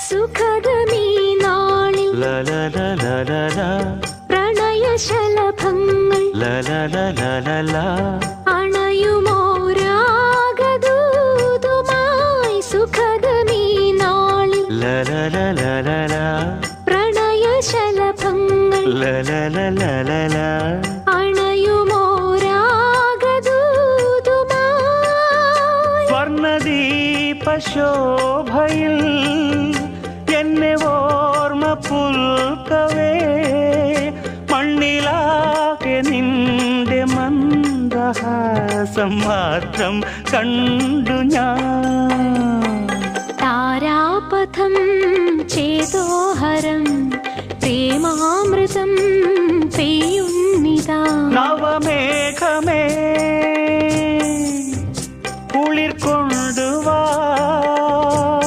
സുഖദമീ നാളിൽ പ്രണയശലഭങ്ങൾ അണയുമോരാഗദൂതുമായി സുഖദമീ നാളിൽ പ്രണയശലഭങ്ങൾ അണയുമോരാഗദൂതുമായി സ്വർണദീപശോഭയിൽ എന്നെ ഓർമ്മ പുൽക്കവേ മണ്ണിലാകെ നിന്റെ മന്ദഹാസം മാത്രം കണ്ടു ഞാൻ. താരാപഥം ചേതോഹരം പ്രേമാമൃതം പെയ്യുന്നിതാ നവമേ